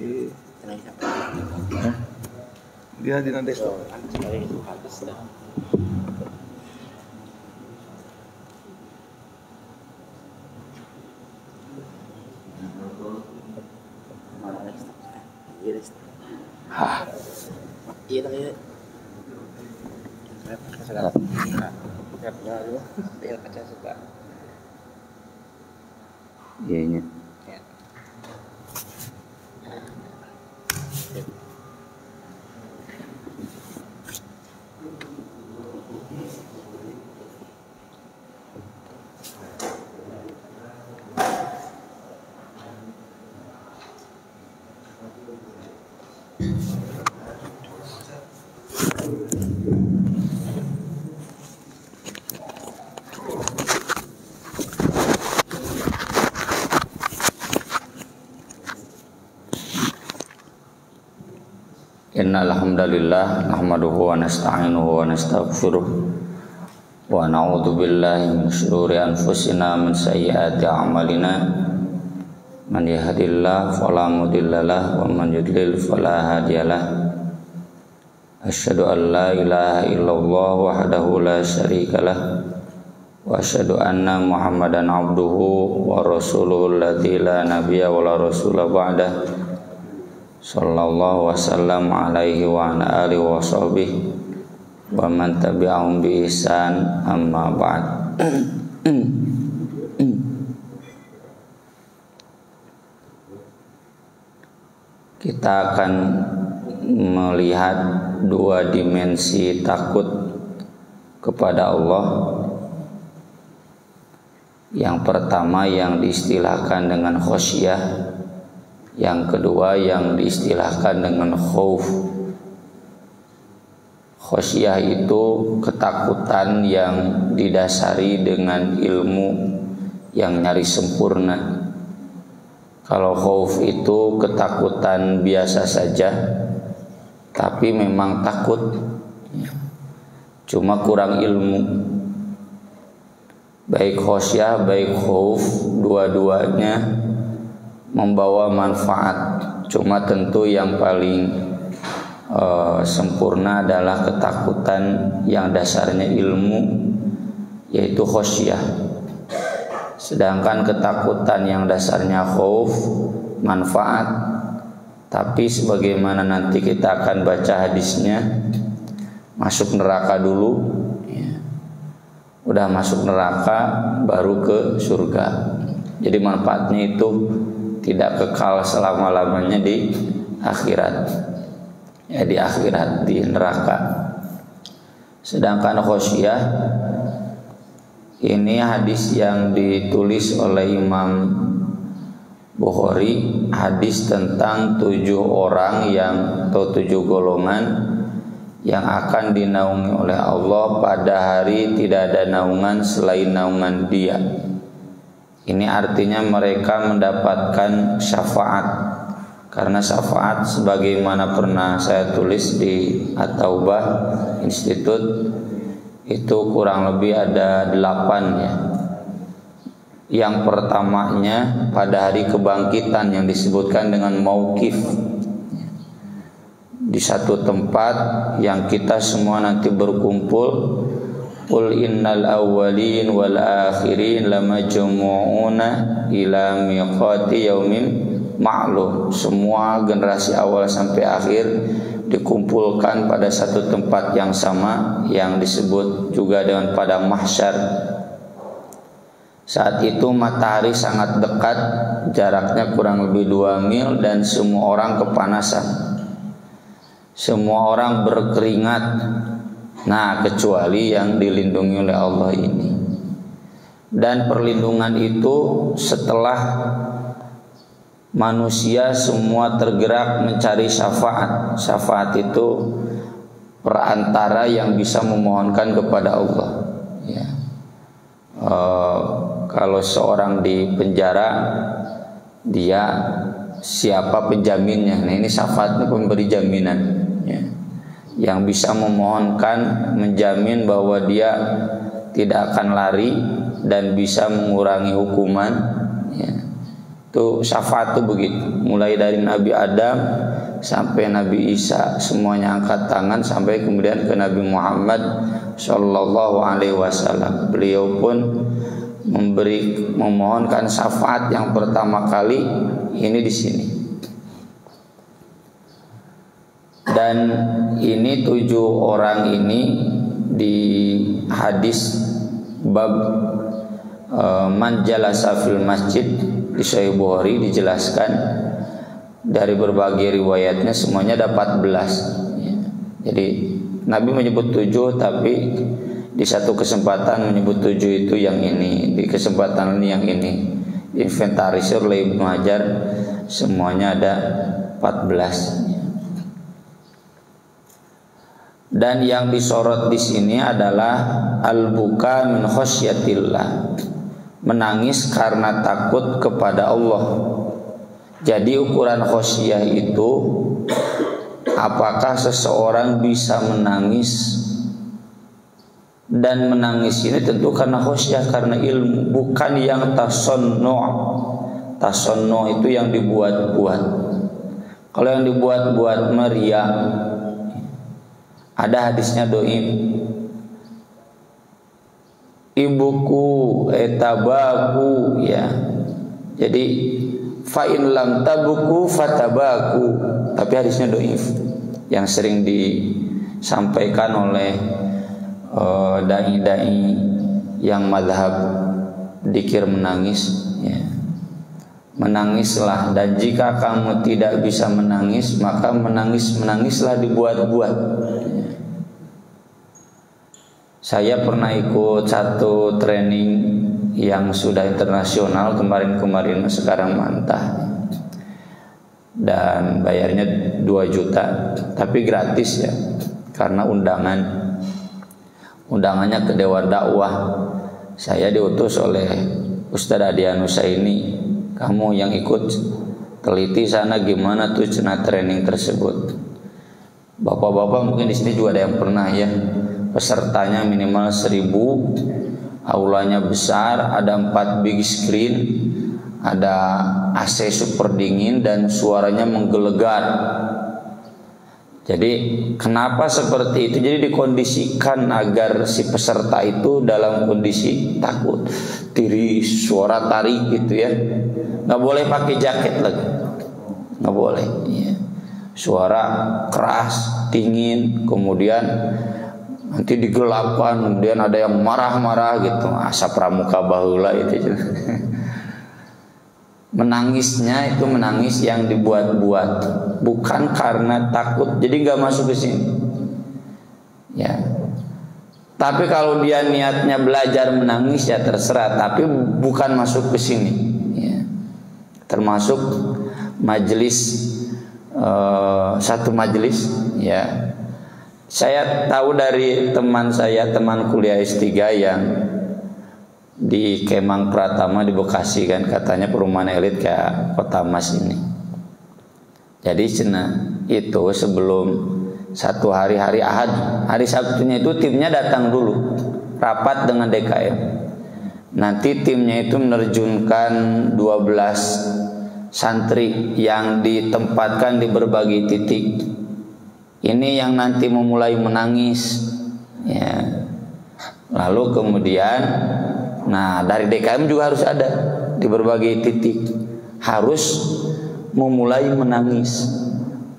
Dia di nanti Iya. Innal hamdalillah nahmaduhu wa nasta'inuhu wa nastaghfiruh wa na'udzu billahi min shururi anfusina min sayyiati a'malina man yahdihillahu fala mudhillalah wa man yudlil fala hadiyalah asyhadu an la ilaha illallah wahdahu la syarikalah wa asyhadu anna muhammadan abduhu wa rasuluhu alladzi la nabiyya wa la rasula ba'dah sallallahu wasallam alaihi wa ala alihi wa sahbihi wa man tabi'ahum bi ihsan amma ba'd. Kita akan melihat dua dimensi takut kepada Allah. Yang pertama yang diistilahkan dengan khosyah, yang kedua yang diistilahkan dengan khauf. Khosyah itu ketakutan yang didasari dengan ilmu yang nyaris sempurna. Kalau khauf itu ketakutan biasa saja, tapi memang takut, cuma kurang ilmu. Baik khosyah, baik khauf, dua-duanya membawa manfaat, cuma tentu yang paling sempurna adalah ketakutan yang dasarnya ilmu, yaitu khosyah. Sedangkan ketakutan yang dasarnya khauf manfaat, tapi sebagaimana nanti kita akan baca hadisnya, masuk neraka dulu, udah masuk neraka baru ke surga. Jadi manfaatnya itu tidak kekal selama-lamanya di akhirat, ya di akhirat di neraka. Sedangkan khosyah ini hadis yang ditulis oleh Imam Bukhari, hadis tentang 7 orang yang atau 7 golongan yang akan dinaungi oleh Allah pada hari tidak ada naungan selain naungan Dia. Ini artinya mereka mendapatkan syafaat, karena syafaat sebagaimana pernah saya tulis di At-Taubah Institute itu kurang lebih ada 8 ya. Yang pertamanya pada hari kebangkitan yang disebutkan dengan mauqif, di satu tempat yang kita semua nanti berkumpul. Qul innal awwalin wal akhirin lamajmu'una ila miqati yaumin ma'lum. Semua generasi awal sampai akhir dikumpulkan pada satu tempat yang sama yang disebut juga dengan padang mahsyar. Saat itu matahari sangat dekat, jaraknya kurang lebih 2 mil dan semua orang kepanasan. Semua orang berkeringat. Nah, kecuali yang dilindungi oleh Allah ini. Dan perlindungan itu setelah manusia semua tergerak mencari syafaat. Syafaat itu perantara yang bisa memohonkan kepada Allah. Ya. Kalau seorang di penjara, dia siapa penjaminnya? Nah, ini syafaatnya pemberi jaminan. Ya. Yang bisa memohonkan, menjamin bahwa dia tidak akan lari dan bisa mengurangi hukuman, ya. Tuh syafaat tuh begitu, mulai dari Nabi Adam sampai Nabi Isa semuanya angkat tangan, sampai kemudian ke Nabi Muhammad Shallallahu Alaihi Wasallam. Beliau pun memohonkan syafaat yang pertama kali ini di sini. Dan ini 7 orang ini di hadis bab man jalasa fil masjid di Sahih Bukhari dijelaskan dari berbagai riwayatnya semuanya ada 14. Jadi Nabi menyebut 7, tapi di satu kesempatan menyebut 7 itu yang ini, di kesempatan ini yang ini. Inventarisir oleh Ibnu Hajar semuanya ada 14. Dan yang disorot di sini adalah al-buka min khosyatillah, menangis karena takut kepada Allah. Jadi ukuran khosyah itu apakah seseorang bisa menangis, dan menangis ini tentu karena khosyah, karena ilmu, bukan yang tasonno'. Tasonno' itu yang dibuat-buat. Kalau yang dibuat-buat meriah, ada hadisnya doim, ibuku etabaku, ya. Jadi fa in lam tabuku fatabaku, tapi hadisnya doif, yang sering disampaikan oleh dai-dai yang madhab dikir menangis, ya. Menangislah, dan jika kamu tidak bisa menangis, maka menangislah dibuat-buat. Saya pernah ikut satu training yang sudah internasional kemarin-kemarin, sekarang mantah, dan bayarnya 2 juta, tapi gratis ya, karena undangannya ke Dewan Dakwah. Saya diutus oleh Ustadz Adian Husaini, kamu yang ikut teliti sana gimana tuh cenah training tersebut. Bapak-bapak mungkin di sini juga ada yang pernah ya. Pesertanya minimal 1000, aulanya besar, ada 4 big screen, ada AC super dingin dan suaranya menggelegar. Jadi kenapa seperti itu? Jadi dikondisikan agar si peserta itu dalam kondisi takut, tiri, suara tarik gitu ya. Nggak boleh pakai jaket lagi, nggak boleh. Ya. Suara keras, dingin, kemudian nanti digelapkan, kemudian ada yang marah-marah gitu, asap pramuka baheula itu. Menangisnya itu menangis yang dibuat-buat, bukan karena takut, jadi nggak masuk ke sini. Ya. Tapi kalau dia niatnya belajar menangis ya terserah, tapi bukan masuk ke sini. Ya. Termasuk majelis, satu majelis. Ya. Saya tahu dari teman saya, teman kuliah S3 yang di Kemang Pratama di Bekasi kan, katanya perumahan elit kayak Kota Mas ini. Jadi itu sebelum satu hari Ahad, hari Sabtunya itu timnya datang dulu rapat dengan DKM. Nanti timnya itu menerjunkan 12 santri yang ditempatkan di berbagai titik. Ini yang nanti memulai menangis, ya. Lalu kemudian, nah dari DKM juga harus ada di berbagai titik, harus memulai menangis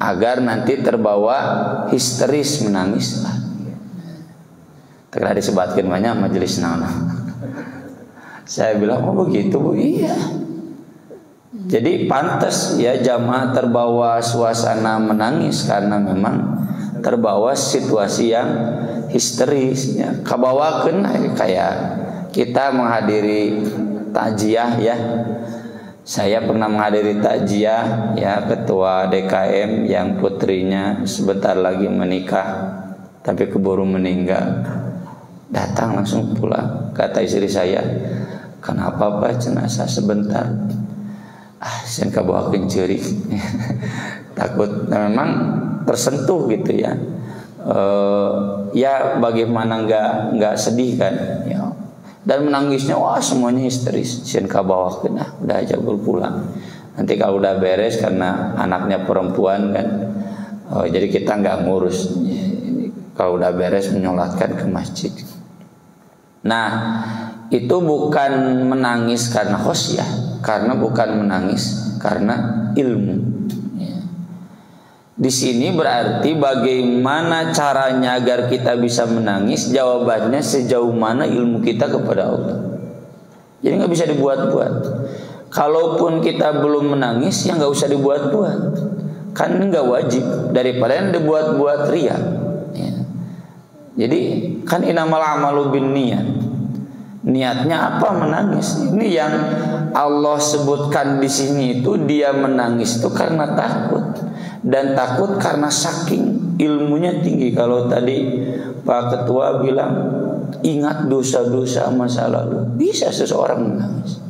agar nanti terbawa histeris menangis. Telah disebutkan banyak majelis nana. Saya bilang, oh begitu Bu, iya. Jadi pantas ya jamaah terbawa suasana menangis karena memang terbawa situasi yang histeris. Ya. Kabawakeun kayak kita menghadiri takjiah ya. Saya pernah menghadiri takjiah ya, ketua DKM yang putrinya sebentar lagi menikah tapi keburu meninggal. Datang langsung pulang. Kata istri saya, kenapa Pak jenazah sebentar? Saya kabawakeun ceurik. Takut, memang tersentuh gitu ya. Ya bagaimana nggak sedih kan? Ya. Dan menangisnya wah semuanya histeris. Sieun ka bawah kena, udah aja pulang. Nanti kalau udah beres karena anaknya perempuan kan, jadi kita nggak ngurus. Kalau udah beres menyolatkan ke masjid. Nah, itu bukan menangis karena khosyah, karena bukan menangis karena ilmu. Di sini berarti bagaimana caranya agar kita bisa menangis? Jawabannya sejauh mana ilmu kita kepada Allah. Jadi nggak bisa dibuat-buat. Kalaupun kita belum menangis, ya nggak usah dibuat-buat. Kan nggak wajib. Daripada yang dibuat-buat ria. Ya. Jadi kan innamal a'malu binniyat. Niatnya apa? Menangis. Ini yang Allah sebutkan di sini itu dia menangis itu karena takut. Dan takut karena saking ilmunya tinggi. Kalau tadi Pak Ketua bilang ingat dosa-dosa masa lalu, bisa seseorang menangis.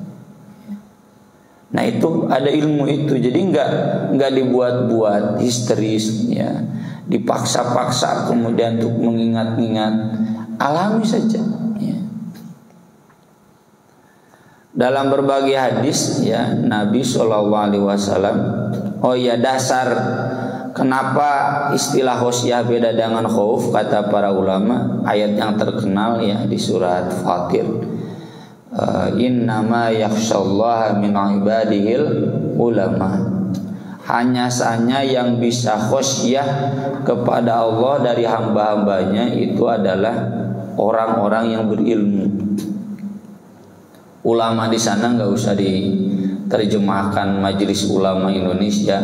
Nah itu ada ilmu itu. Jadi nggak dibuat-buat histeris ya, dipaksa-paksa kemudian untuk mengingat-ingat. Alami saja ya. Dalam berbagai hadis ya Nabi SAW, oh ya dasar kenapa istilah khosyah beda dengan khauf kata para ulama, ayat yang terkenal ya di surat Fatir, innama yakhsyallaha min ibadihil ulama. Hanya saja yang bisa khosyah kepada Allah dari hamba-hambanya itu adalah orang-orang yang berilmu. Ulama di sana nggak usah diterjemahkan Majelis Ulama Indonesia.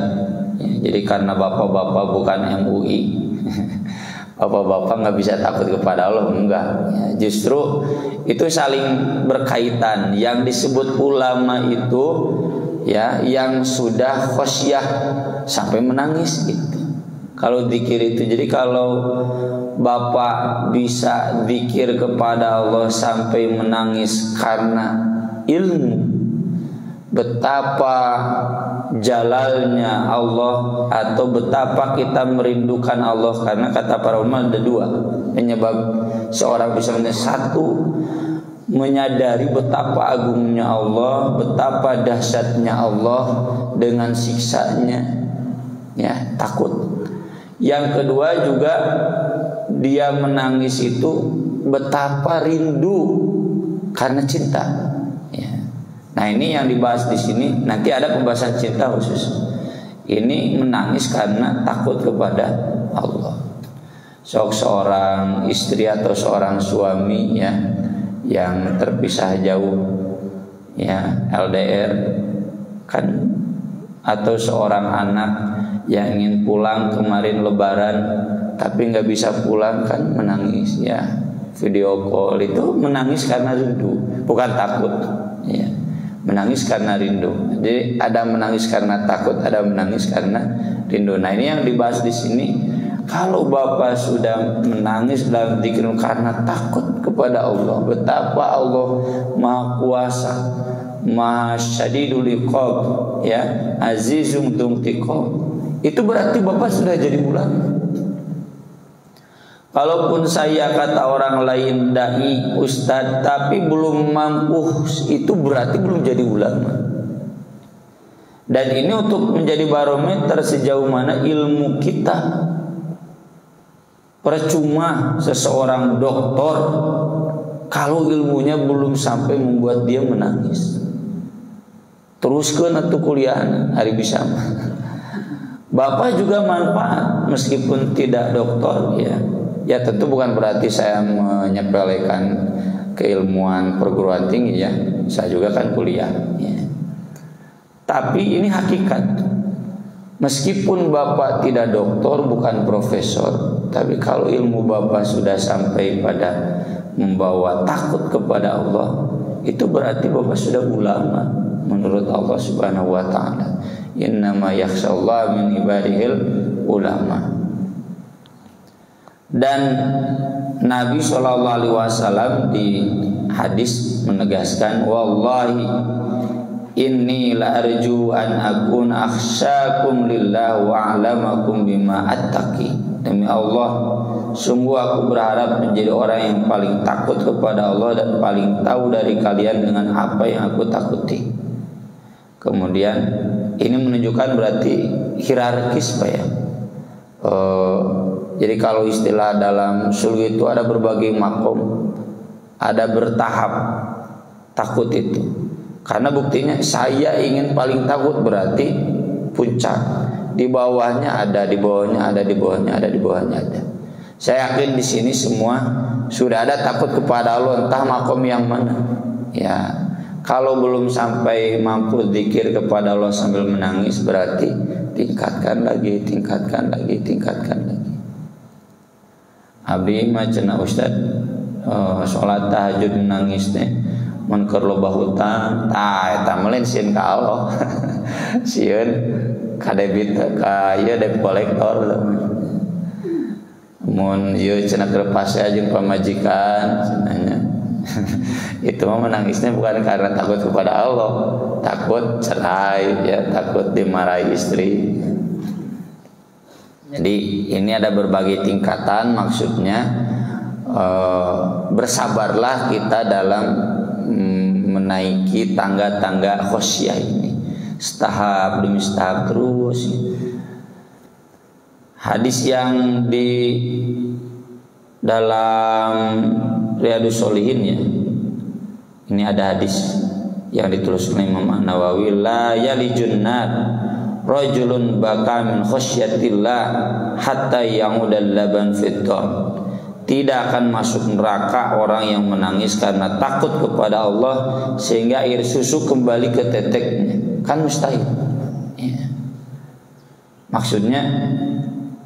Ya, jadi karena bapak-bapak bukan MUI, bapak-bapak nggak bisa takut kepada Allah, enggak. Ya, justru itu saling berkaitan. Yang disebut ulama itu ya yang sudah khosyah sampai menangis gitu. Kalau zikir itu, jadi kalau bapak bisa zikir kepada Allah sampai menangis karena ilmu, betapa jalalnya Allah atau betapa kita merindukan Allah. Karena kata para ulama ada dua penyebab seorang bisa menangis. Satu, menyadari betapa agungnya Allah, betapa dahsyatnya Allah dengan siksanya, ya takut. Yang kedua juga dia menangis itu betapa rindu karena cinta. Ya. Nah ini yang dibahas di sini. Nanti ada pembahasan cinta khusus. Ini menangis karena takut kepada Allah. Seorang istri atau seorang suami ya yang terpisah jauh, ya LDR kan, atau seorang anak yang ingin pulang kemarin Lebaran tapi nggak bisa pulang kan menangis ya, video call itu menangis karena rindu, bukan takut ya, menangis karena rindu. Jadi ada menangis karena takut, ada menangis karena rindu. Nah ini yang dibahas di sini. Kalau bapak sudah menangis dalam zikir karena takut kepada Allah, betapa Allah Maha Kuasa, Maha Syadidul Iqab, ya, Azizun Dzuntiqam, itu berarti bapak sudah jadi ulama. Kalaupun saya kata orang lain dai, ustadz, tapi belum mampu, itu berarti belum jadi ulama. Dan ini untuk menjadi barometer sejauh mana ilmu kita. Percuma seseorang doktor kalau ilmunya belum sampai membuat dia menangis. Teruskan atau kuliah hari bisa. Bapak juga manfaat meskipun tidak doktor ya. Ya tentu bukan berarti saya menyepelekan keilmuan perguruan tinggi ya. Saya juga kan kuliah ya. Tapi ini hakikat. Meskipun bapak tidak doktor, bukan profesor, tapi kalau ilmu bapak sudah sampai pada membawa takut kepada Allah, itu berarti bapak sudah ulama menurut Allah Subhanahu wa taala. Innama yakhsyallaha min ibadihil ulama. Dan Nabi SAW di hadis menegaskan, wallahi inni la arju an akuna akhsyakum lillah wa a'lamakum bima attaqi. Demi Allah, sungguh aku berharap menjadi orang yang paling takut kepada Allah dan paling tahu dari kalian dengan apa yang aku takuti. Kemudian ini menunjukkan berarti hierarkis Pak ya. Jadi kalau istilah dalam sulh itu ada berbagai makom, ada bertahap takut itu. Karena buktinya saya ingin paling takut berarti puncak. Di bawahnya ada, di bawahnya ada, di bawahnya ada, di bawahnya ada. Saya yakin di sini semua sudah ada takut kepada Allah, entah makom yang mana. Ya, kalau belum sampai mampu zikir kepada Allah sambil menangis berarti tingkatkan lagi, tingkatkan lagi, tingkatkan lagi. Abdi mah cenah Ustad salat tahajud menangis teh mun keur loba hutang tah eta meuleun sieun ka Allah. Sieun ka debit ka ieu debt kolektor. Mun ieu cenah keur pase jeung pamajikan cenanya. Itu mah menangisnya bukan karena takut kepada Allah, takut cerai ya, takut dimarahi istri. Jadi ini ada berbagai tingkatan, maksudnya bersabarlah kita dalam menaiki tangga-tangga khosyah ini, setahap demi setahap terus. Hadis yang di dalam Riyadhus Shalihin ya, ini ada hadis yang dituliskan Imam An-Nawawi, la yalijun nar rajulun baka min khosyatillah hatta ya'udal laban fiddam. Tidak akan masuk neraka orang yang menangis karena takut kepada Allah sehingga air susu kembali ke teteknya. Kan mustahil ya. Maksudnya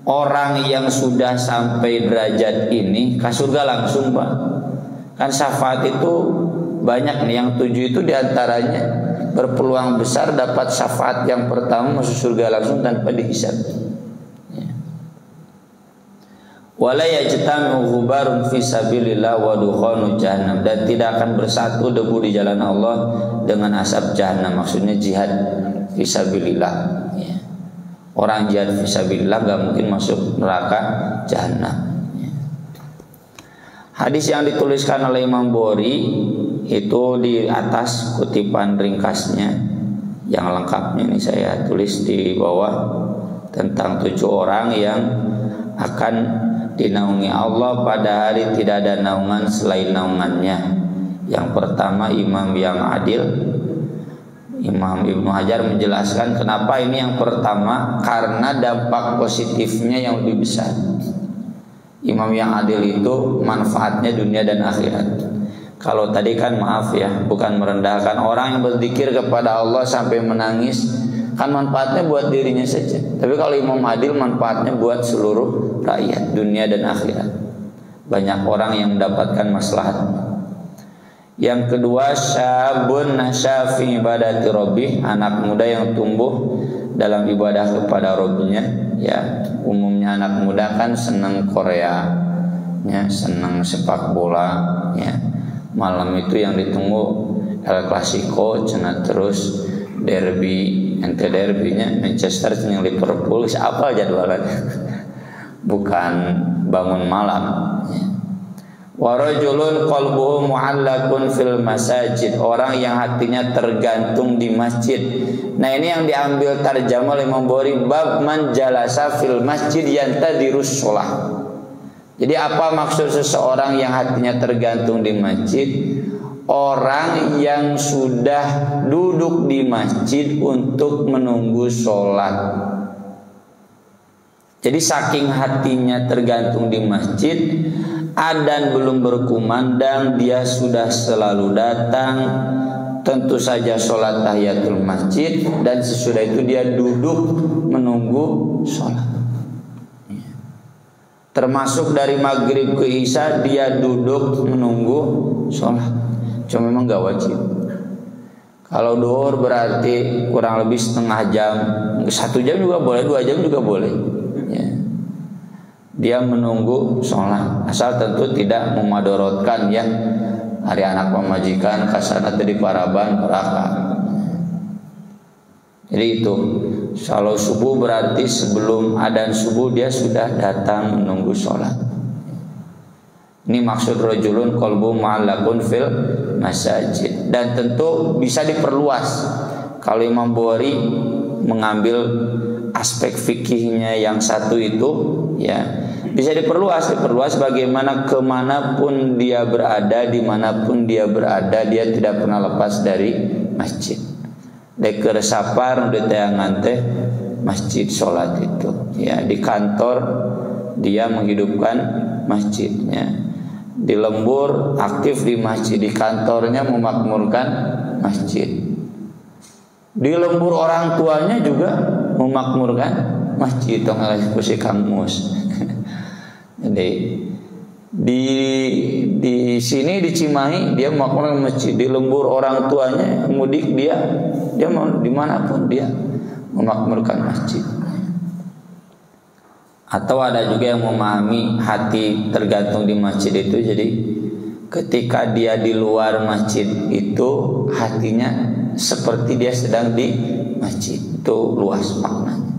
orang yang sudah sampai derajat ini ke surga langsung Pak. Kan syafaat itu banyak nih, yang 7 itu diantaranya berpeluang besar dapat syafaat yang pertama masuk surga langsung tanpa dihisab. Wala yajtami'u ghubarun fi sabilillah wa dukhanu jahannam, dan tidak akan bersatu debu di jalan Allah dengan asap jahannam. Maksudnya jihad fi sabilillah ya. Orang jihad fi sabilillah gak mungkin masuk neraka jahannam ya. Hadis yang dituliskan oleh Imam Bukhari itu di atas kutipan ringkasnya, yang lengkapnya ini saya tulis di bawah, tentang 7 orang yang akan dinaungi Allah pada hari tidak ada naungan selain naungannya. Yang pertama imam yang adil. Imam Ibnu Hajar menjelaskan kenapa ini yang pertama, karena dampak positifnya yang lebih besar. Imam yang adil itu manfaatnya dunia dan akhirat. Kalau tadi kan maaf ya, bukan merendahkan, orang yang berzikir kepada Allah sampai menangis kan manfaatnya buat dirinya saja. Tapi kalau imam adil manfaatnya buat seluruh rakyat dunia dan akhirat. Banyak orang yang mendapatkan maslahat. Yang kedua, syabun nasya fi ibadati rabbih, anak muda yang tumbuh dalam ibadah kepada Rabbnya ya. Umumnya anak muda kan senang Korea ya, senang sepak bola ya. Malam itu yang ditunggu El Clasico, cenah terus derby, ente derbynya Manchester dengan Liverpool, siapa jadwalnya? Bukan bangun malam. Wa rajulun qalbuhu mu'allaqun fil masajid, orang yang hatinya tergantung di masjid. Nah ini yang diambil tarjamah oleh Imam Bukhari, bab man jalasa fil masjid yantadirus shalah. Jadi apa maksud seseorang yang hatinya tergantung di masjid? Orang yang sudah duduk di masjid untuk menunggu sholat. Jadi saking hatinya tergantung di masjid, adzan belum berkumandang dia sudah selalu datang. Tentu saja sholat tahiyatul masjid, dan sesudah itu dia duduk menunggu sholat. Termasuk dari maghrib ke isya dia duduk menunggu sholat. Cuma memang gak wajib. Kalau duhur berarti kurang lebih setengah jam, 1 jam juga boleh, 2 jam juga boleh ya. Dia menunggu sholat, asal tentu tidak memadorotkan ya, hari anak pemajikan kasana tadi paraban neraka. Jadi itu, kalau subuh berarti sebelum adzan subuh dia sudah datang menunggu sholat Ini maksud rajulun qalbu mu'allaqun fil masajid. Dan tentu bisa diperluas. Kalau Imam Bukhari mengambil aspek fikihnya yang satu itu, ya bisa diperluas bagaimana kemanapun dia berada, dimanapun dia berada, dia tidak pernah lepas dari masjid. Deker sapar di tayangan teh masjid sholat itu, ya di kantor dia menghidupkan masjidnya, di lembur aktif di masjid, di kantornya memakmurkan masjid, di lembur orang tuanya juga memakmurkan masjid. Tong eksekusi Kang Mus. Jadi di sini di Cimahi dia memakmurkan masjid, di lembur orang tuanya mudik dia mau dimanapun dia memakmurkan masjid. Atau ada juga yang memahami hati tergantung di masjid itu. Jadi ketika dia di luar masjid itu hatinya seperti dia sedang di masjid. Itu luas maknanya.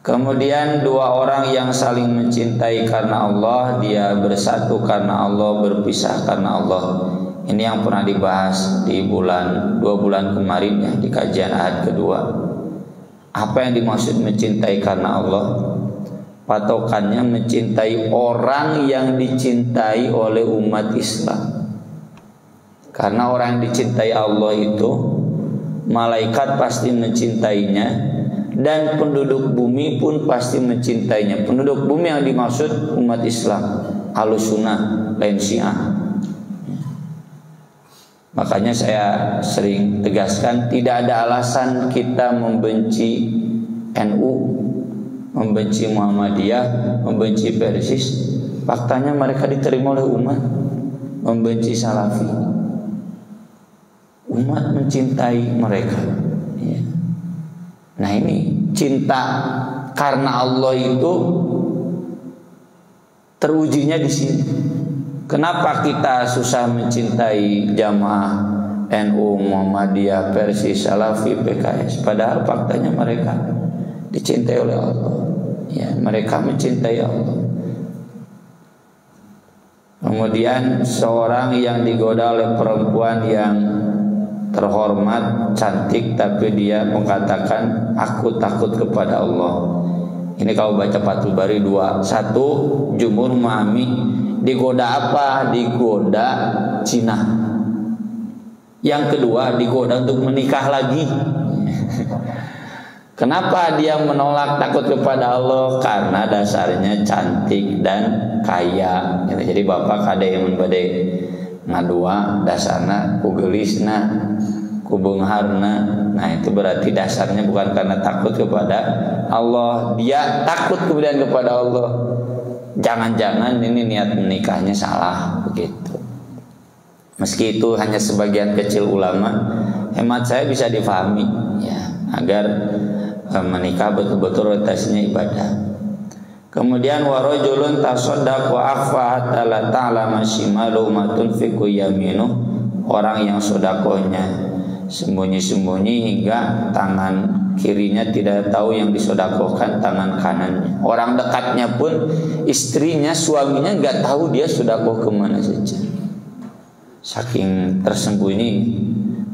Kemudian dua orang yang saling mencintai karena Allah, dia bersatu karena Allah, berpisah karena Allah. Ini yang pernah dibahas di 2 bulan kemarin ya, di kajian Ahad kedua. Apa yang dimaksud mencintai karena Allah? Patokannya mencintai orang yang dicintai oleh umat Islam. Karena orang yang dicintai Allah itu, malaikat pasti mencintainya, dan penduduk bumi pun pasti mencintainya. Penduduk bumi yang dimaksud umat Islam, Ahlussunnah, lain Syiah. Makanya saya sering tegaskan, tidak ada alasan kita membenci NU, membenci Muhammadiyah, membenci Persis. Faktanya mereka diterima oleh umat. Membenci Salafi, umat mencintai mereka. Nah ini cinta karena Allah itu terujinya di sini. Kenapa kita susah mencintai jamaah NU, Muhammadiyah, Persis, Salafi, PKS? Padahal faktanya mereka dicintai oleh Allah. Ya, mereka mencintai Allah. Kemudian seorang yang digoda oleh perempuan yang terhormat, cantik, tapi dia mengatakan aku takut kepada Allah. Ini kalau baca Fathul Bari 2. 1, jumhur memahami digoda apa? Digoda Cina. Yang kedua, digoda untuk menikah lagi. Kenapa dia menolak takut kepada Allah? Karena dasarnya cantik dan kaya. Jadi bapak kade yang bade ngadua dasarna kugelisna kubengharna. Nah itu berarti dasarnya bukan karena takut kepada Allah. Dia takut kemudian kepada Allah. Jangan-jangan ini niat menikahnya salah begitu. Meski itu hanya sebagian kecil ulama, hemat saya bisa difahami ya, agar menikah betul-betul orientasinya ibadah. Kemudian warajulun tasaddaq wa akhfa hatta la ta'lama shimalu ma tunfiqu yaminu. Orang yang sedekahnya sembunyi-sembunyi hingga tangan kirinya tidak tahu yang disedekahkan tangan kanannya. Orang dekatnya pun, istrinya, suaminya nggak tahu dia sedekah kemana saja. Saking tersembunyi,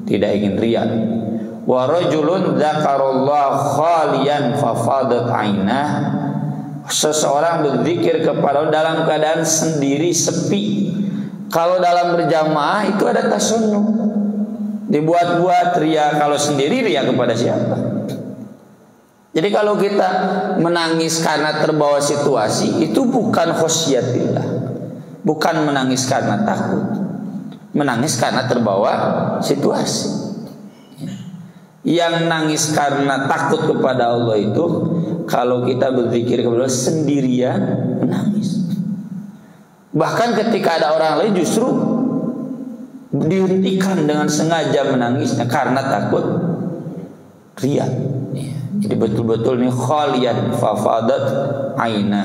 tidak ingin riya. Wa rajulun dzakarallahu khaliyan fafadat ainah. Seseorang berzikir kepada Allah dalam keadaan sendiri, sepi. Kalau dalam berjamaah itu ada tasunnu, dibuat-buat ria. Kalau sendiri ria kepada siapa? Jadi kalau kita menangis karena terbawa situasi, itu bukan khosyatillah, bukan menangis karena takut, menangis karena terbawa situasi. Yang nangis karena takut kepada Allah itu kalau kita berzikir kepada Allah sendirian menangis. Bahkan ketika ada orang lain justru dihentikan dengan sengaja menangisnya karena takut riya. Jadi betul-betul ini khaliyan fafadat aina,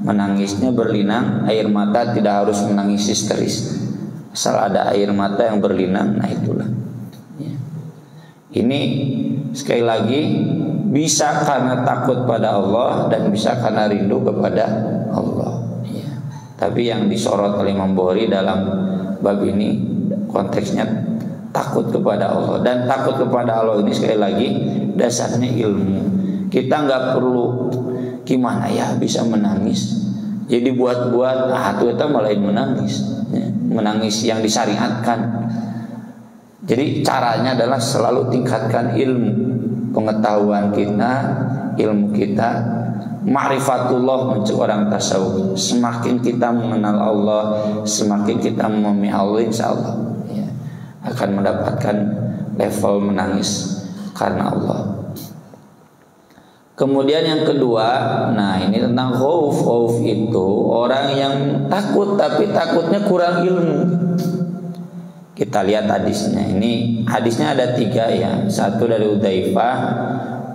menangisnya berlinang air mata, tidak harus menangis histeris. Asal ada air mata yang berlinang, nah itulah. Ini sekali lagi bisa karena takut pada Allah dan bisa karena rindu kepada Allah. Tapi yang disorot oleh Imam Bukhari dalam bab ini konteksnya takut kepada Allah. Dan takut kepada Allah ini sekali lagi dasarnya ilmu. Kita nggak perlu gimana ya bisa menangis, jadi buat-buat itu kita malah menangis ya. Menangis yang disyariatkan. Jadi caranya adalah selalu tingkatkan ilmu, pengetahuan kita, ilmu kita, ma'rifatullah mencari orang tasawuf. Semakin kita mengenal Allah, semakin kita memahami Allah, insya Allah ya, akan mendapatkan level menangis karena Allah. Kemudian yang kedua, nah ini tentang khauf. Khauf itu orang yang takut tapi takutnya kurang ilmu. Kita lihat hadisnya. Ini hadisnya ada 3 ya. 1 dari Hudzaifah,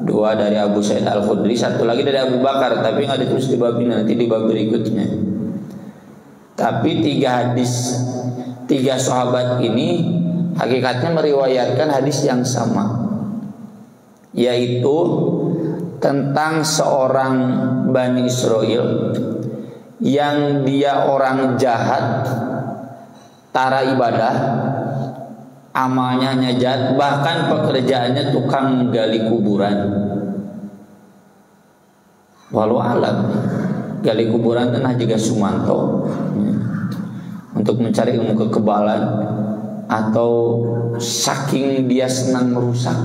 2 dari Abu Sa'id Al-Khudri, 1 lagi dari Abu Bakar. Tapi nggak ditulis di bab ini, nanti di bab berikutnya. Tapi 3 hadis, 3 sahabat ini hakikatnya meriwayatkan hadis yang sama, yaitu tentang seorang Bani Israel yang dia orang jahat, tara ibadah, amalnya hanya jahat, bahkan pekerjaannya tukang gali kuburan. Walau alam gali kuburan kan juga Sumanto ya, untuk mencari ilmu kekebalan, atau saking dia senang merusak.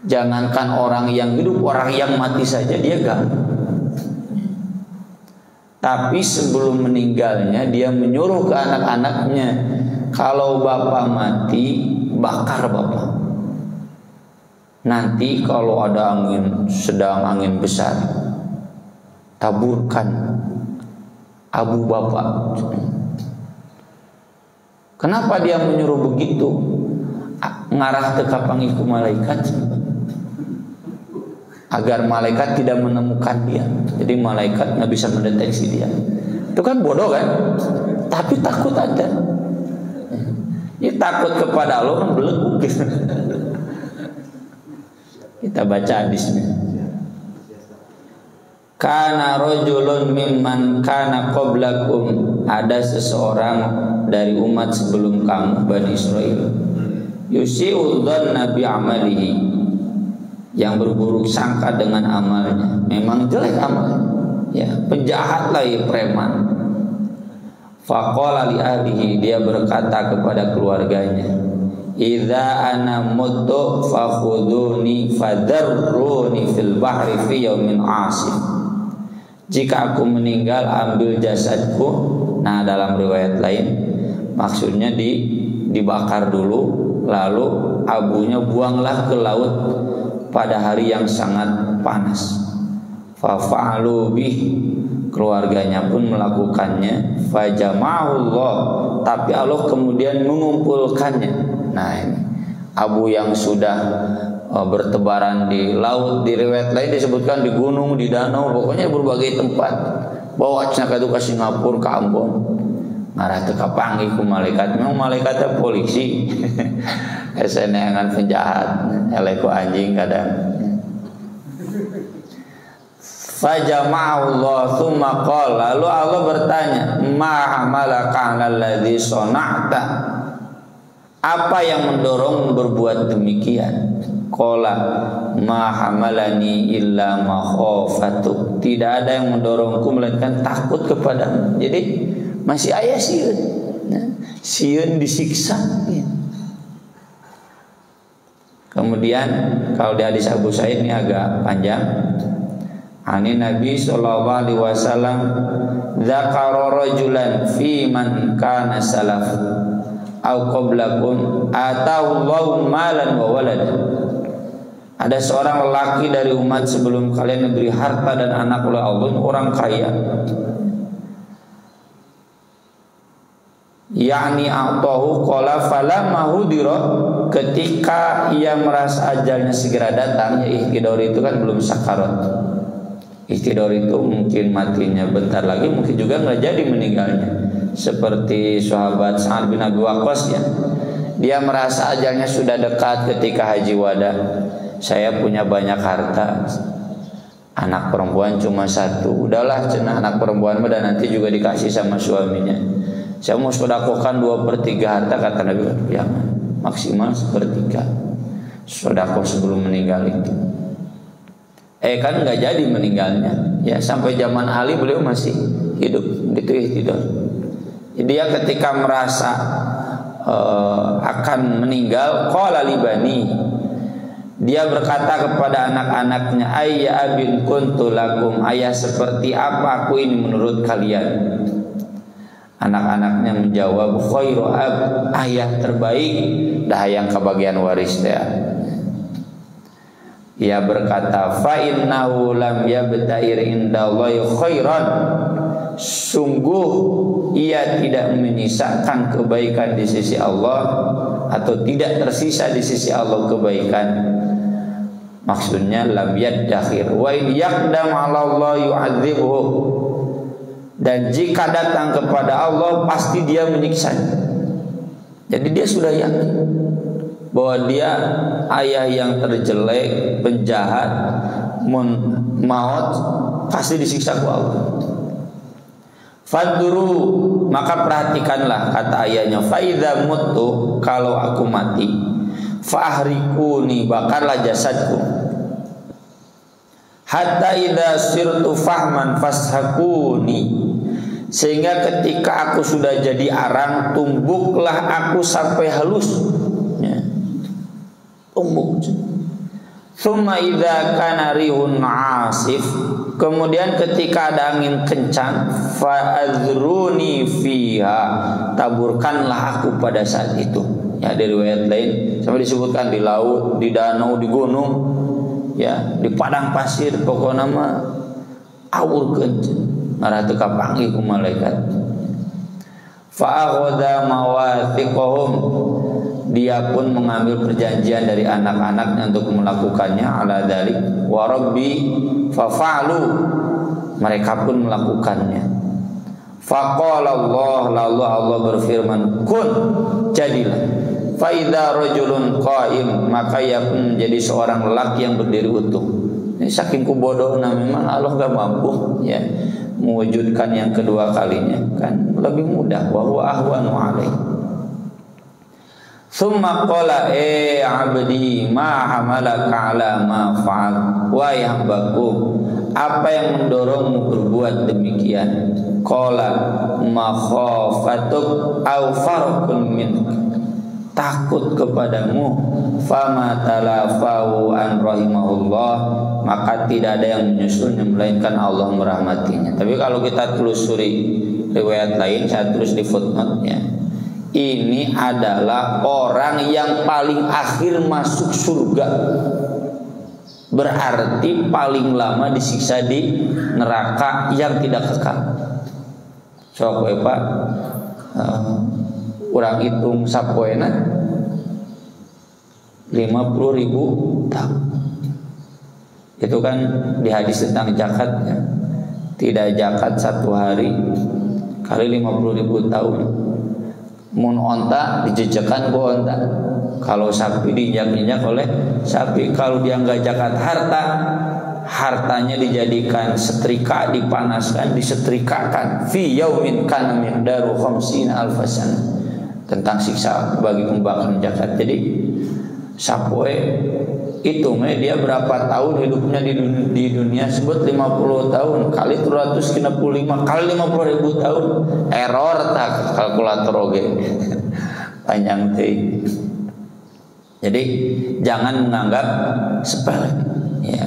Jangankan orang yang hidup, orang yang mati saja dia gali. Tapi sebelum meninggalnya dia menyuruh ke anak-anaknya, kalau bapak mati bakar bapak. Nanti kalau ada angin sedang, angin besar, taburkan abu bapak. Kenapa dia menyuruh begitu? Ngarah ke kapangiku malaikat, agar malaikat tidak menemukan dia. Jadi malaikat nggak bisa mendeteksi dia. Itu kan bodoh kan? Tapi takut ada. Ya takut kepada Allah kan belum. Kita baca hadisnya. Kana rajulun mimman kana qablakum, ada seseorang dari umat sebelum kamu, Bani Israel, yusi'u dhanna bi amalihi, yang berburuk sangka dengan amalnya. Memang jelek amalnya ya, penjahat lah ya, preman. Faqala li ahlihi, dia berkata kepada keluarganya, idza ana muttu fakhuduni fadarruni fil bahri fi yaumin asif. Jika aku meninggal, ambil jasadku. Nah, dalam riwayat lain maksudnya dibakar dulu, lalu abunya buanglah ke laut pada hari yang sangat panas. Fafa'alu bih, keluarganya pun melakukannya. Fajama'ullah, tapi Allah kemudian mengumpulkannya. Nah ini abu yang sudah bertebaran di laut, di riwayat lain disebutkan di gunung, di danau, pokoknya berbagai tempat. Bawa cina itu ke Singapura, ke Ambon, ngarah ke kapangi ku malaikat. Memang malaikatnya polisi. Esenengan penjahat, eleku anjing kadang. Fajama'ullah tsumma qala, lalu Allah bertanya, ma hamalaka 'alal ladzi sana'ta, apa yang mendorong berbuat demikian? Qala ma hamalani illa makhafatu, tidak ada yang mendorongku melainkan takut kepadamu. Jadi masih aya sieun, sieun disiksa ya. Kemudian kalau di hadis Abu Sa'id ini agak panjang. Ani Nabi sallallahu alaihi wasallam dzakara rajulan fi man kana salaf au qablakum atahu Allahu malan wa waladan. Ada seorang lelaki dari umat sebelum kalian diberi harta dan anak oleh Allah, orang kaya. Yakni a'tahu qala falamma hudira, ketika ia merasa ajalnya segera datang, ya ihtidar itu kan belum sakarat. Ihtidar itu mungkin matinya bentar lagi, mungkin juga nggak jadi meninggalnya. Seperti sahabat Sa'ad bin Abi Waqqas ya, dia merasa ajalnya sudah dekat ketika haji wada. Saya punya banyak harta, Anak perempuan cuma satu, udahlah cenah anak perempuan dan nanti juga dikasih sama suaminya. Saya mau sedekahkan 2/3 harta, kata Nabi, jangan, maksimal 1/3 sedekah sebelum meninggal itu. Kan nggak jadi meninggalnya, ya sampai zaman Ali beliau masih hidup, itu ihtidar. Jadi dia ketika merasa akan meninggal, qala libani, dia berkata kepada anak-anaknya, ayya abin kuntu lakum, ayah seperti apa aku ini menurut kalian? Anak-anaknya menjawab, khairu ab, ayah terbaik, dah yang kebagian waris dia. Ia berkata, fa innahu lam yabta'ir indallahi khairan, sungguh ia tidak menyisakan kebaikan di sisi Allah, atau tidak tersisa di sisi Allah kebaikan. Maksudnya lam yaddakhir wa in yaqdam 'ala Allah yu'adzibhu, dan jika datang kepada Allah pasti dia menyiksanya. Jadi dia sudah yakin bahwa dia ayah yang terjelek, penjahat, maut, pasti disiksa ku Allah. Faduru, maka perhatikanlah, kata ayahnya, fa idza mutu, kalau aku mati, fa'ahrikuni, bakarlah jasadku, hatta idza sirtu fahman fashakuni, sehingga ketika aku sudah jadi arang, tumbuklah aku sampai halus, ya. Tumbuk. Tsumma idza kana rihun asif, kemudian ketika ada angin kencang, fa'adzruni fiha, taburkanlah aku pada saat itu. Ya, dari riwayat lain sampai disebutkan di laut, di danau, di gunung, ya, di padang pasir, pokoknya mah awur kencang, arah teu kapanggih ku malaikat. Fa'akhadha mawathiqahum, dia pun mengambil perjanjian dari anak-anaknya untuk melakukannya, ala dzalik wa rabbi fafa'alu, mereka pun melakukannya. Faqala Allah, lalu Allah berfirman, kun, jadilah. Fa idza rajulun qa'im, maka ia pun menjadi seorang lelaki yang berdiri utuh. Ini saking kubodohna memang Allah enggak mampu, ya, mewujudkan yang kedua kalinya, kan lebih mudah, wa huwa ahwanu alaihi. Summa qala abdi ma hamalaka ala ma fa'al, wahai hambaku, apa yang mendorongmu berbuat demikian? Qala ma khafatuk aw farqun mink, takut kepadamu. Fama talafau an rahimahullah, maka tidak ada yang menyusulnya melainkan Allah merahmatinya. Tapi kalau kita telusuri riwayat lain, saya tulis di footnote-nya, ini adalah orang yang paling akhir masuk surga, berarti paling lama disiksa di neraka yang tidak kekal. So, Pak, urang hitung sapoena 50.000 tahun. Itu kan di hadis tentang zakat, ya. Tidak zakat 1 hari kali 50.000 tahun. Mun onta dijejekan ku onta, kalau sapi diinjak-injak oleh sapi. Kalau dia nggak zakat harta, hartanya dijadikan setrika, dipanaskan, disetrikakan. Fi yaumin kana miqdaru 50 alfasan, tentang siksa bagi pembakaran zakat. Jadi sapoe hitungnya dia berapa tahun hidupnya di dunia, sebut 50 tahun kali 365 kali 50.000 tahun, error tak kalkulator oge panjang teh. Jadi jangan menganggap sepele, ya.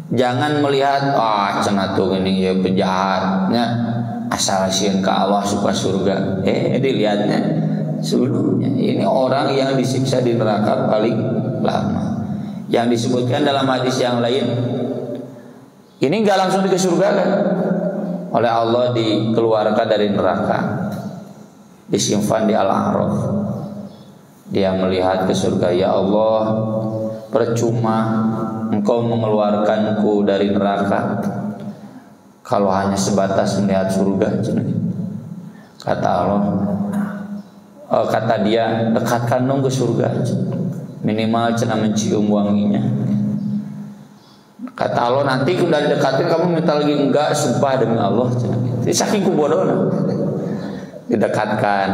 Jangan melihat cenah tuh ini ya penjahatnya, asal sieun ka Allah suka surga. Dilihatnya sebelumnya ini orang yang disiksa di neraka paling lama. Yang disebutkan dalam hadis yang lain, ini nggak langsung ke surga kan? Oleh Allah dikeluarkan dari neraka, disimpan di Al-A'raf. Dia melihat ke surga, ya Allah, percuma Engkau mengeluarkanku dari neraka kalau hanya sebatas melihat surga. Kata Allah, kata dia, dekatkan dong ke surga, minimal cenah mencium wanginya. Kata Allah nanti udah didekatin kamu minta lagi, enggak, sumpah demi Allah. Jadi saking kubodohna didekatkan.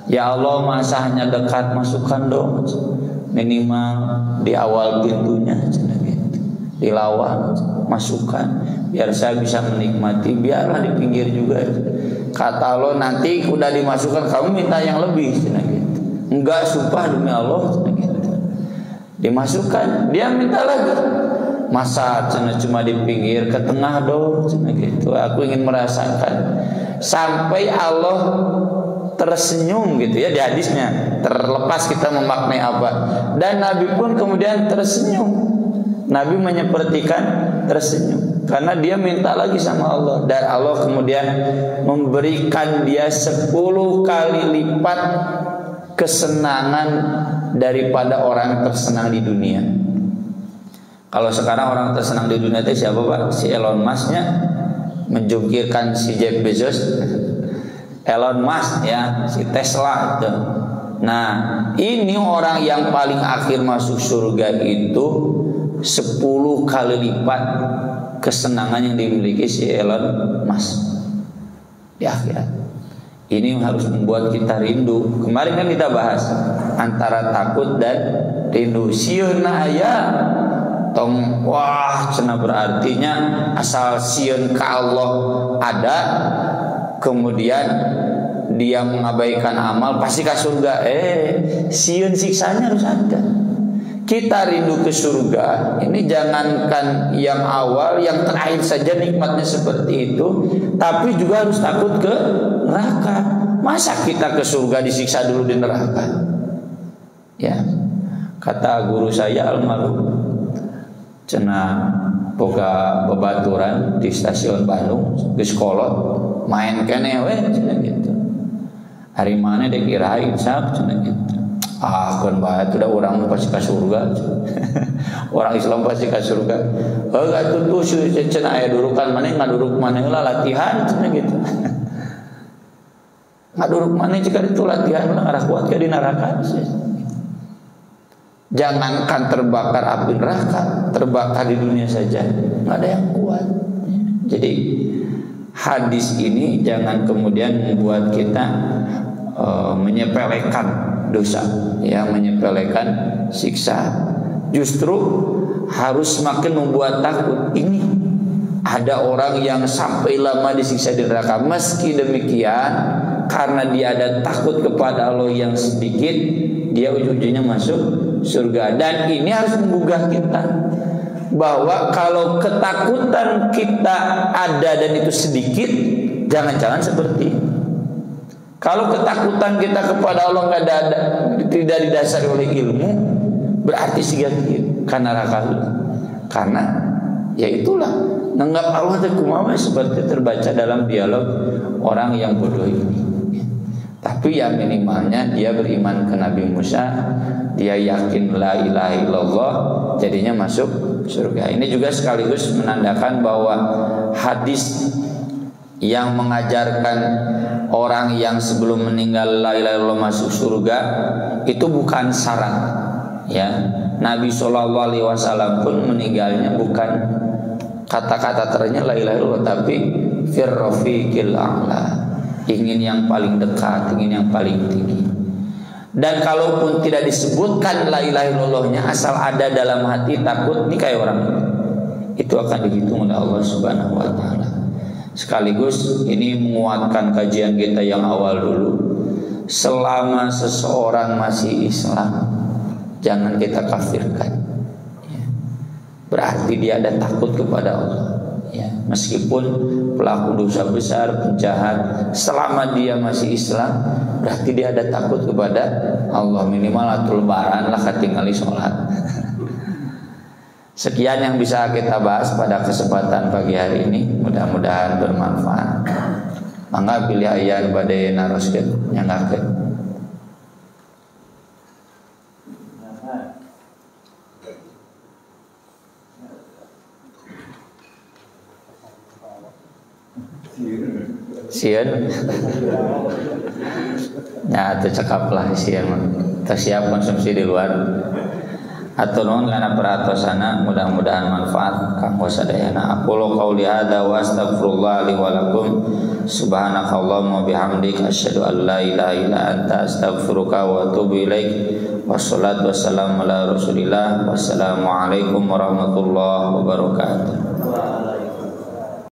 Ya Allah, masa hanya dekat, masukkan dong minimal di awal pintunya, di lawang masukkan biar saya bisa menikmati, biarlah di pinggir juga. Kata Allah nanti udah dimasukkan kamu minta yang lebih, enggak, sumpah demi Allah. Dimasukkan, dia minta lagi, masa cuma di pinggir, ke tengah dong, gitu. Aku ingin merasakan. Sampai Allah tersenyum gitu ya, di hadisnya, terlepas kita memaknai apa. Dan Nabi pun kemudian tersenyum. Nabi menyepertikan tersenyum karena dia minta lagi sama Allah, dan Allah kemudian memberikan dia 10 kali lipat kesenangan daripada orang tersenang di dunia. Kalau sekarang orang tersenang di dunia itu siapa Pak? Si Elon Musk-nya menjungkirkan si Jeff Bezos. Elon Musk ya, si Tesla itu. Nah, ini orang yang paling akhir masuk surga itu 10 kali lipat kesenangan yang dimiliki si Elon Musk di akhirat. Ini harus membuat kita rindu. Kemarin kan kita bahas antara takut dan rindu. Sieun aya tong, wah cenah berartinya asal sieun ka Allah ada, kemudian dia mengabaikan amal pasti ke surga. Sieun siksanya harus ada. Kita rindu ke surga, ini jangankan yang awal, yang terakhir saja nikmatnya seperti itu, tapi juga harus takut ke neraka. Masa kita ke surga disiksa dulu di neraka? Ya, kata guru saya almarhum, cenah boga babaturan di stasiun Bandung, geus kolot, main kene we cenah gitu. Hari mana dikirain sak cenah gitu. Kan baik udah orang pasti ke surga. Orang Islam pasti ke surga. Enggak tuh cenah aya durukan maneh, ngaduruk maneh lah latihan cenah gitu. Ngaduruk maneh jika itu latihan lah arah kuat ke di neraka. Jangankan terbakar api neraka, terbakar di dunia saja enggak ada yang kuat. Jadi hadis ini jangan kemudian membuat kita menyepelekan dosa, ya, menyepelekan siksa. Justru harus semakin membuat takut. Ini ada orang yang sampai lama disiksa di neraka. Meski demikian, karena dia ada takut kepada Allah yang sedikit, dia ujung-ujungnya masuk surga. Dan ini harus menggugah kita bahwa kalau ketakutan kita ada dan itu sedikit, jangan-jangan seperti ini. Kalau ketakutan kita kepada Allah tidak didasari oleh ilmu, berarti sigati karena rakalu. Karena ya itulah nanggap Allah teh kumaha seperti terbaca dalam dialog orang yang bodoh ini. Tapi ya minimalnya dia beriman ke Nabi Musa, dia yakin la ilaha illallah, jadinya masuk surga. Ini juga sekaligus menandakan bahwa hadis yang mengajarkan orang yang sebelum meninggal la ilaha illallah masuk surga itu bukan syarat, ya. Nabi SAW pun meninggalnya bukan kata-kata terakhirnya la ilaha illallah, tapi fir rafiqil a'la, ingin yang paling dekat, ingin yang paling tinggi. Dan kalaupun tidak disebutkan la ilaha illallahnya, asal ada dalam hati takut, ini kayak orang itu akan dihitung oleh Allah Subhanahu wa taala. Sekaligus ini menguatkan kajian kita yang awal dulu. Selama seseorang masih Islam, jangan kita kafirkan, ya. Berarti dia ada takut kepada Allah, ya. Meskipun pelaku dosa besar, penjahat, selama dia masih Islam, berarti dia ada takut kepada Allah. Minimal atul lebaran lah ketinggali sholat. Sekian yang bisa kita bahas pada kesempatan pagi hari ini. Mudah-mudahan bermanfaat. Mangga pilih ayat badai naroskeun nyangakeun. Sieun. Ya, tercekaplah sieun. Tersiap konsumsi di luar. Atur nuhun kana peratosana, mudah-mudahan manfaat kanggo sadayana. Aqulu qauli hadza wa astaghfirullah li wa lakum. Subhanakallahumma bihamdika asyhadu an la ilaha illa anta astaghfiruka wa atubu ilaik. Wassalatu wassalamu ala Rasulillah. Wassalamualaikum warahmatullahi wabarakatuh.